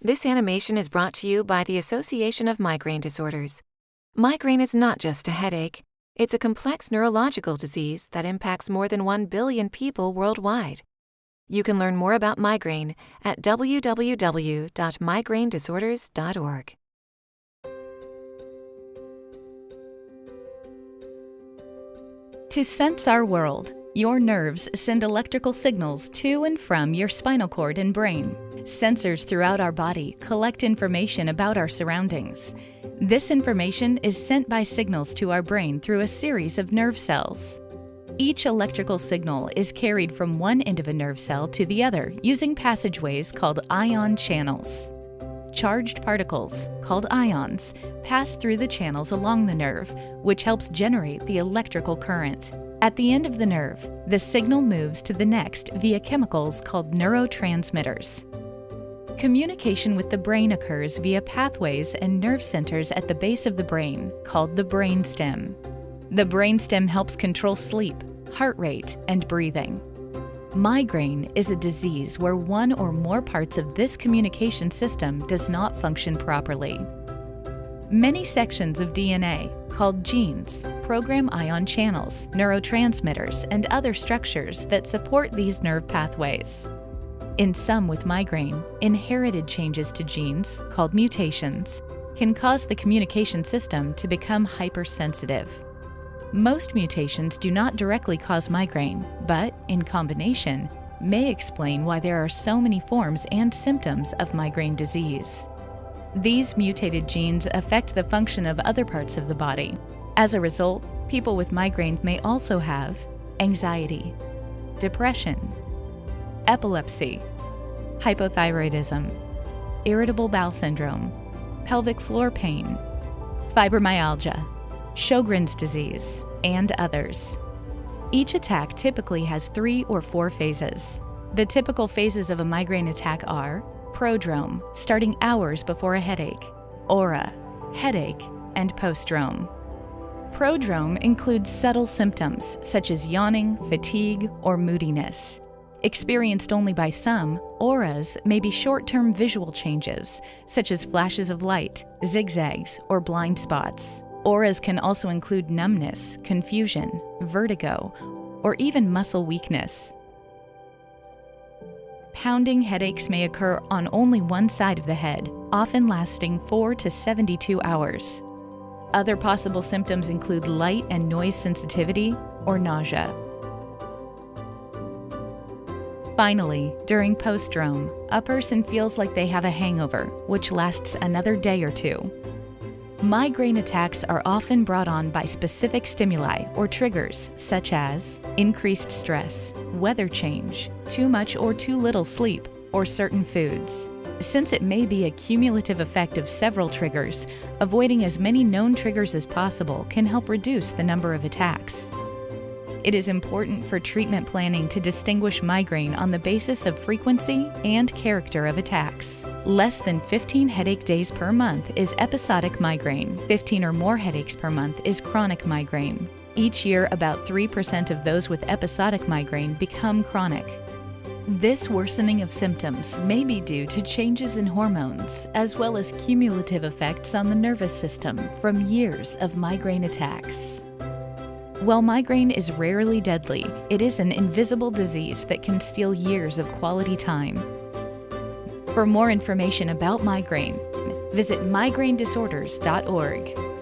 This animation is brought to you by the Association of Migraine Disorders. Migraine is not just a headache. It's a complex neurological disease that impacts more than 1 billion people worldwide. You can learn more about migraine at www.migrainedisorders.org. To sense our world, your nerves send electrical signals to and from your spinal cord and brain. Sensors throughout our body collect information about our surroundings. This information is sent by signals to our brain through a series of nerve cells. Each electrical signal is carried from one end of a nerve cell to the other using passageways called ion channels. Charged particles, called ions, pass through the channels along the nerve, which helps generate the electrical current. At the end of the nerve, the signal moves to the next via chemicals called neurotransmitters. Communication with the brain occurs via pathways and nerve centers at the base of the brain, called the brainstem. The brainstem helps control sleep, heart rate, and breathing. Migraine is a disease where one or more parts of this communication system does not function properly. Many sections of DNA, called genes, program ion channels, neurotransmitters, and other structures that support these nerve pathways. In some with migraine, inherited changes to genes, called mutations, can cause the communication system to become hypersensitive. Most mutations do not directly cause migraine, but, in combination, may explain why there are so many forms and symptoms of migraine disease. These mutated genes affect the function of other parts of the body. As a result, people with migraines may also have anxiety, depression, epilepsy, hypothyroidism, irritable bowel syndrome, pelvic floor pain, fibromyalgia, Sjogren's disease, and others. Each attack typically has 3 or 4 phases. The typical phases of a migraine attack are prodrome, starting hours before a headache, aura, headache, and postdrome. Prodrome includes subtle symptoms such as yawning, fatigue, or moodiness. Experienced only by some, auras may be short-term visual changes, such as flashes of light, zigzags, or blind spots. Auras can also include numbness, confusion, vertigo, or even muscle weakness. Pounding headaches may occur on only one side of the head, often lasting 4 to 72 hours. Other possible symptoms include light and noise sensitivity or nausea. Finally, during postdrome, a person feels like they have a hangover, which lasts another day or 2. Migraine attacks are often brought on by specific stimuli or triggers such as increased stress, weather change, too much or too little sleep, or certain foods. Since it may be a cumulative effect of several triggers, avoiding as many known triggers as possible can help reduce the number of attacks. It is important for treatment planning to distinguish migraine on the basis of frequency and character of attacks. Less than 15 headache days per month is episodic migraine. 15 or more headaches per month is chronic migraine. Each year, about 3% of those with episodic migraine become chronic. This worsening of symptoms may be due to changes in hormones, as well as cumulative effects on the nervous system from years of migraine attacks. While migraine is rarely deadly, it is an invisible disease that can steal years of quality time. For more information about migraine, visit migrainedisorders.org.